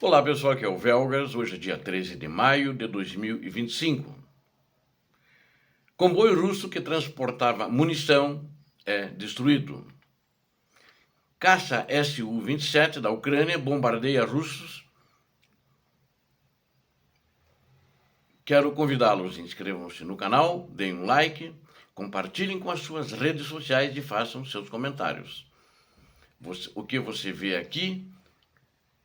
Olá pessoal, aqui é o Velgas, hoje é dia 13 de maio de 2025. Comboio russo que transportava munição é destruído. Caça Su-27 da Ucrânia bombardeia russos. Quero convidá-los, inscrevam-se no canal, deem um like, compartilhem com as suas redes sociais e façam seus comentários. O que você vê aqui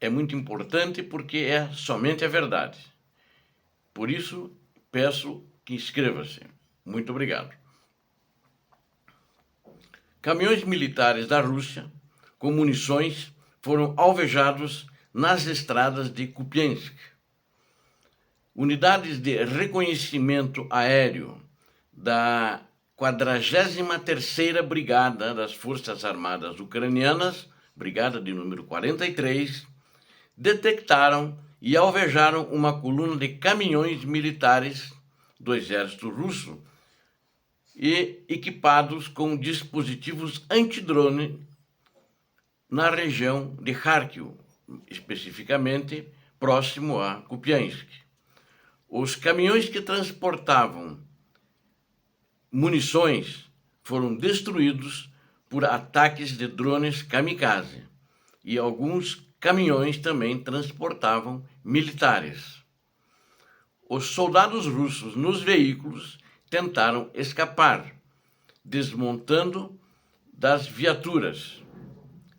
é muito importante porque é somente a verdade. Por isso, peço que inscreva-se. Muito obrigado. Caminhões militares da Rússia com munições foram alvejados nas estradas de Kupiansk. Unidades de reconhecimento aéreo da 43ª Brigada das Forças Armadas Ucranianas, Brigada de número 43, detectaram e alvejaram uma coluna de caminhões militares do exército russo e equipados com dispositivos antidrone na região de Kharkiv, especificamente próximo a Kupiansk. Os caminhões que transportavam munições foram destruídos por ataques de drones kamikaze e alguns caminhões também transportavam militares. Os soldados russos nos veículos tentaram escapar, desmontando das viaturas.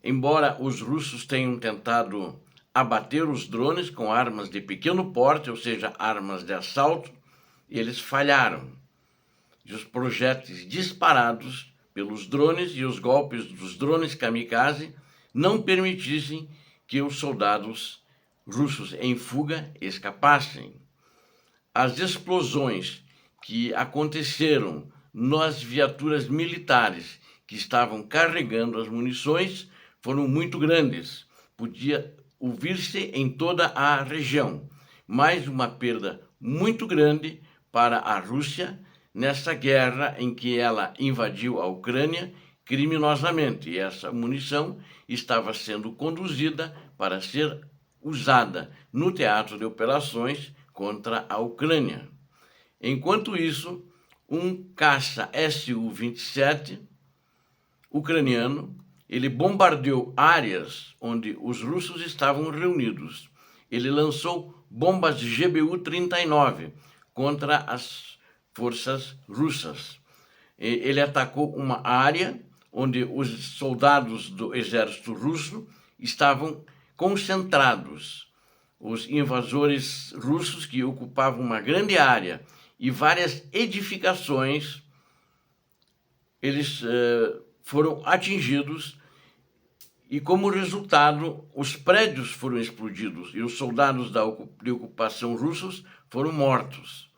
Embora os russos tenham tentado abater os drones com armas de pequeno porte, ou seja, armas de assalto, eles falharam. E os projéteis disparados pelos drones e os golpes dos drones kamikaze não permitissem que os soldados russos em fuga escapassem. As explosões que aconteceram nas viaturas militares que estavam carregando as munições foram muito grandes. Podia ouvir-se em toda a região. Mais uma perda muito grande para a Rússia nessa guerra em que ela invadiu a Ucrânia criminosamente. E essa munição estava sendo conduzida para ser usada no teatro de operações contra a Ucrânia. Enquanto isso, um caça Su-27 ucraniano, ele bombardeou áreas onde os russos estavam reunidos. Ele lançou bombas GBU-39 contra as forças russas. Ele atacou uma área onde os soldados do exército russo estavam concentrados. Os invasores russos, que ocupavam uma grande área e várias edificações, eles foram atingidos e, como resultado, os prédios foram explodidos e os soldados de ocupação russos foram mortos.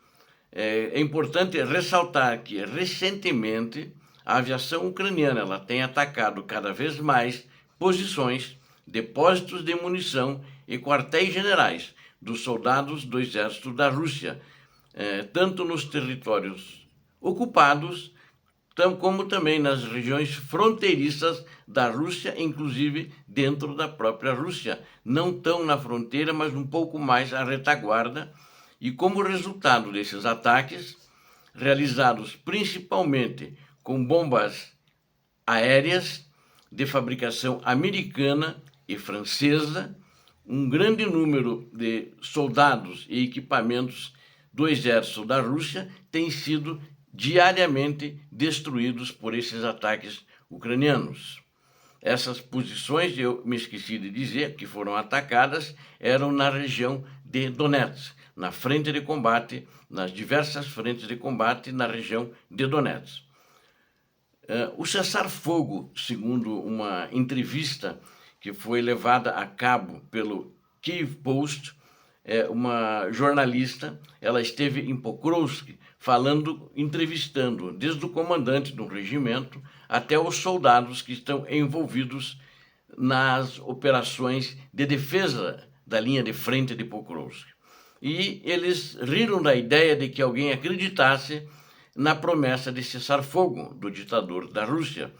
É importante ressaltar que, recentemente, a aviação ucraniana ela tem atacado cada vez mais posições, depósitos de munição e quartéis generais dos soldados do exército da Rússia, tanto nos territórios ocupados, como também nas regiões fronteiriças da Rússia, inclusive dentro da própria Rússia. Não tão na fronteira, mas um pouco mais à retaguarda. E como resultado desses ataques, realizados principalmente com bombas aéreas de fabricação americana e francesa, um grande número de soldados e equipamentos do exército da Rússia têm sido diariamente destruídos por esses ataques ucranianos. Essas posições, eu me esqueci de dizer, que foram atacadas, eram na região de Donetsk, na frente de combate, nas diversas frentes de combate na região de Donetsk. O cessar-fogo, segundo uma entrevista que foi levada a cabo pelo Kyiv Post, uma jornalista, ela esteve em Pokrovsk falando, entrevistando desde o comandante do regimento até os soldados que estão envolvidos nas operações de defesa da linha de frente de Pokrovsk. E eles riram da ideia de que alguém acreditasse na promessa de cessar fogo do ditador da Rússia.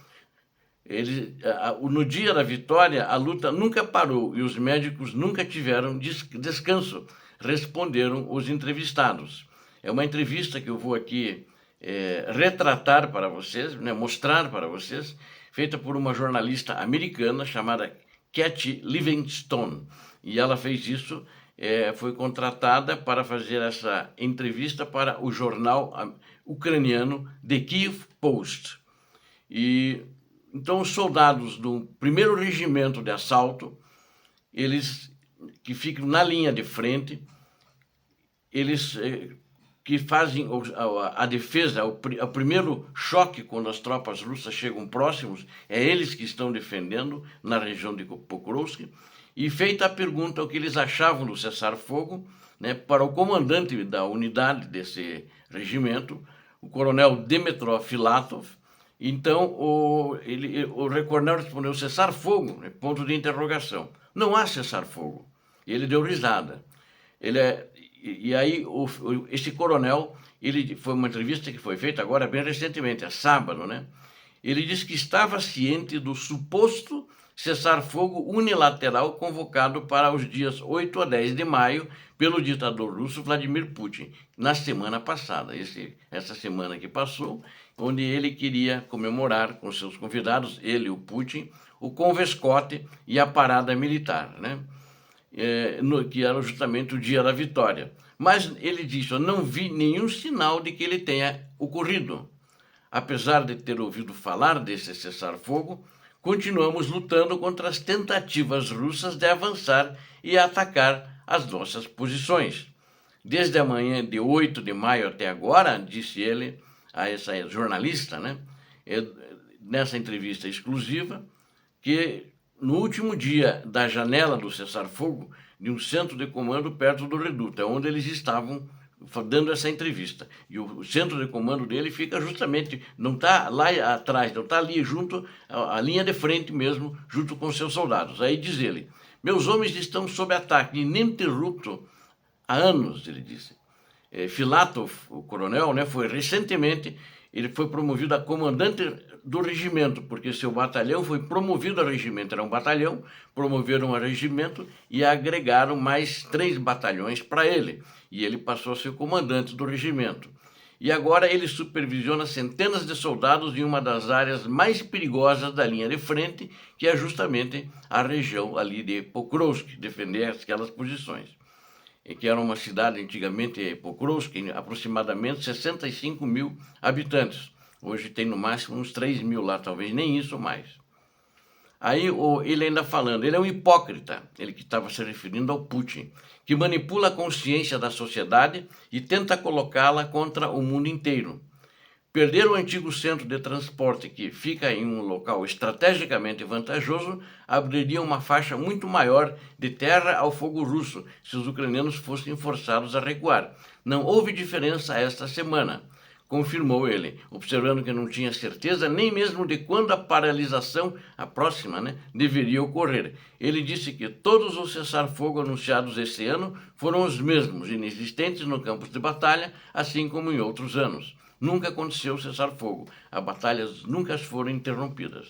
No dia da vitória, a luta nunca parou e os médicos nunca tiveram descanso, responderam os entrevistados. É uma entrevista que eu vou aqui retratar para vocês, né, mostrar para vocês, feita por uma jornalista americana chamada Katy Livingstone. E ela fez isso, foi contratada para fazer essa entrevista para o jornal ucraniano The Kyiv Post. Então, os soldados do 1º Regimento de Assalto, eles que ficam na linha de frente, eles que fazem a defesa, o primeiro choque quando as tropas russas chegam próximos, é eles que estão defendendo na região de Pokrovsk. E feita a pergunta o que eles achavam do cessar-fogo, né, para o comandante da unidade desse regimento, o coronel Dimitrov Filatov. Então, o coronel respondeu cessar-fogo, né, ponto de interrogação. Não há cessar-fogo. Ele deu risada. E aí, esse coronel, foi uma entrevista que foi feita agora bem recentemente, sábado, né? Ele disse que estava ciente do suposto cessar-fogo unilateral convocado para os dias 8 a 10 de maio pelo ditador russo Vladimir Putin, na semana passada, essa semana que passou, onde ele queria comemorar com seus convidados, ele e o Putin, o Convescote e a parada militar, né? Que era justamente o dia da vitória. Mas ele disse, eu não vi nenhum sinal de que ele tenha ocorrido. Apesar de ter ouvido falar desse cessar-fogo, continuamos lutando contra as tentativas russas de avançar e atacar as nossas posições. Desde a manhã de 8 de maio até agora, disse ele a essa jornalista, né, nessa entrevista exclusiva, que no último dia da janela do cessar-fogo, de um centro de comando perto do reduto, é onde eles estavam dando essa entrevista. E o centro de comando dele fica justamente, não está lá atrás, não está ali junto, à linha de frente mesmo, junto com seus soldados. Aí diz ele, meus homens estão sob ataque ininterrupto há anos, ele disse. Filatov, o coronel, né, ele foi promovido a comandante do regimento, porque seu batalhão foi promovido a regimento. Era um batalhão, promoveram a regimento e agregaram mais 3 batalhões para ele. E ele passou a ser comandante do regimento. E agora ele supervisiona centenas de soldados em uma das áreas mais perigosas da linha de frente, que é justamente a região ali de Pokrovsk, defender aquelas posições. Que era uma cidade antigamente, Pokrovsk, aproximadamente 65 mil habitantes. Hoje tem no máximo uns 3 mil lá, talvez nem isso mais. Aí ele ainda falando, ele é um hipócrita, ele que estava se referindo ao Putin, que manipula a consciência da sociedade e tenta colocá-la contra o mundo inteiro. Perder o antigo centro de transporte, que fica em um local estrategicamente vantajoso, abriria uma faixa muito maior de terra ao fogo russo, se os ucranianos fossem forçados a recuar. Não houve diferença esta semana, confirmou ele, observando que não tinha certeza nem mesmo de quando a paralisação, a próxima, né, deveria ocorrer. Ele disse que todos os cessar-fogo anunciados esse ano foram os mesmos, inexistentes no campo de batalha, assim como em outros anos. Nunca aconteceu cessar-fogo. As batalhas nunca foram interrompidas.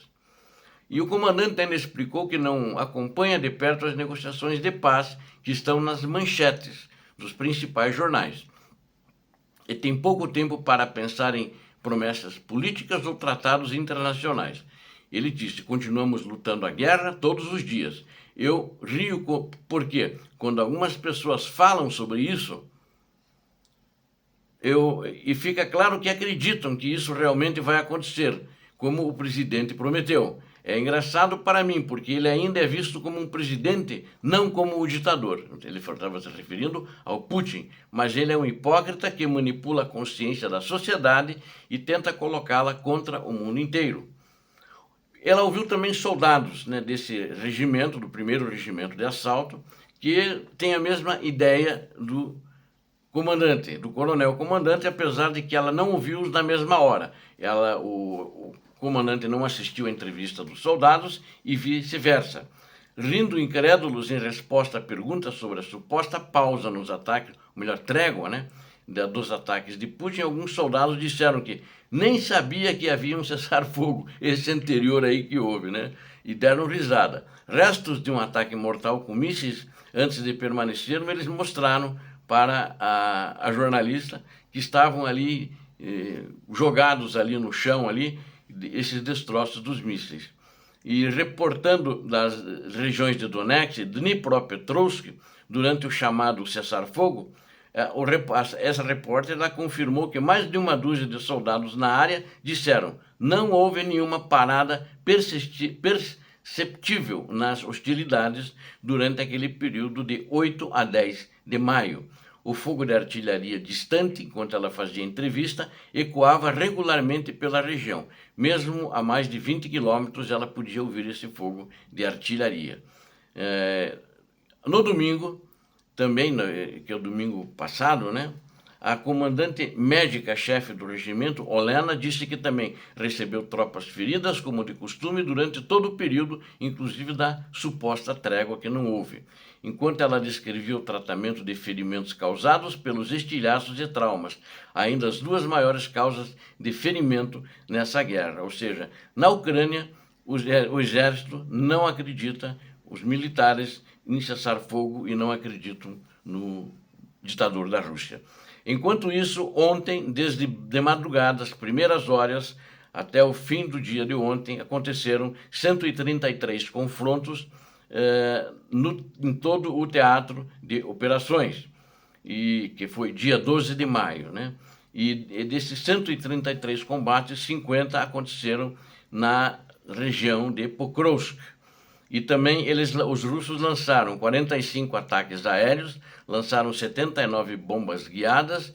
E o comandante ainda explicou que não acompanha de perto as negociações de paz que estão nas manchetes dos principais jornais. E tem pouco tempo para pensar em promessas políticas ou tratados internacionais. Ele disse, continuamos lutando a guerra todos os dias. Eu rio porque quando algumas pessoas falam sobre isso, e fica claro que acreditam que isso realmente vai acontecer, como o presidente prometeu. É engraçado para mim, porque ele ainda é visto como um presidente, não como um ditador. Ele estava se referindo ao Putin, mas ele é um hipócrita que manipula a consciência da sociedade e tenta colocá-la contra o mundo inteiro. Ela ouviu também soldados, né, desse regimento, do 1º Regimento de Assalto, que tem a mesma ideia do comandante, do coronel comandante, apesar de que ela não ouviu-os na mesma hora. O comandante não assistiu à entrevista dos soldados e vice-versa. Rindo incrédulos em resposta a perguntas sobre a suposta pausa nos ataques, ou melhor, trégua, né? dos ataques de Putin, alguns soldados disseram que nem sabia que havia um cessar-fogo, esse anterior aí que houve, né? E deram risada. Restos de um ataque mortal com mísseis, antes de permaneceram, eles mostraram para a jornalista que estavam ali jogados ali no chão, ali, esses destroços dos mísseis. E reportando das regiões de Donetsk e Dnipropetrovsk, durante o chamado cessar-fogo, essa repórter ela confirmou que mais de uma dúzia de soldados na área disseram não houve nenhuma parada perceptível nas hostilidades durante aquele período de 8 a 10 de maio. O fogo de artilharia distante, enquanto ela fazia entrevista, ecoava regularmente pela região. Mesmo a mais de 20 quilômetros, ela podia ouvir esse fogo de artilharia. No domingo, também, que é o domingo passado, né? A comandante médica-chefe do regimento, Olena, disse que também recebeu tropas feridas, como de costume, durante todo o período, inclusive da suposta trégua que não houve. Enquanto ela descrevia o tratamento de ferimentos causados pelos estilhaços e traumas, ainda as duas maiores causas de ferimento nessa guerra. Ou seja, na Ucrânia, o exército não acredita, os militares, em cessar-fogo e não acreditam no ditador da Rússia. Enquanto isso, ontem, desde de madrugada, as primeiras horas, até o fim do dia de ontem, aconteceram 133 confrontos em todo o teatro de operações, e que foi dia 12 de maio, né? E desses 133 combates, 50 aconteceram na região de Pokrovsk. E também os russos lançaram 45 ataques aéreos, lançaram 79 bombas guiadas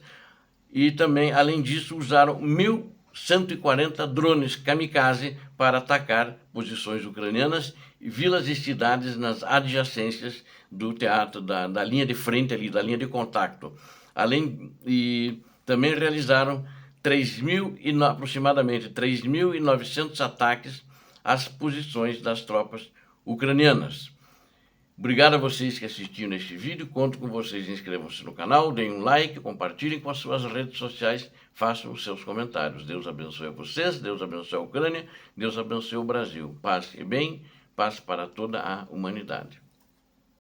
e também, além disso, usaram 1.140 drones kamikaze para atacar posições ucranianas, vilas e cidades nas adjacências do teatro, da linha de frente ali, da linha de contato. E também realizaram aproximadamente 3.900 ataques às posições das tropas ucranianas. Obrigado a vocês que assistiram este vídeo, conto com vocês, inscrevam-se no canal, deem um like, compartilhem com as suas redes sociais, façam os seus comentários. Deus abençoe a vocês, Deus abençoe a Ucrânia, Deus abençoe o Brasil. Paz e bem, paz para toda a humanidade.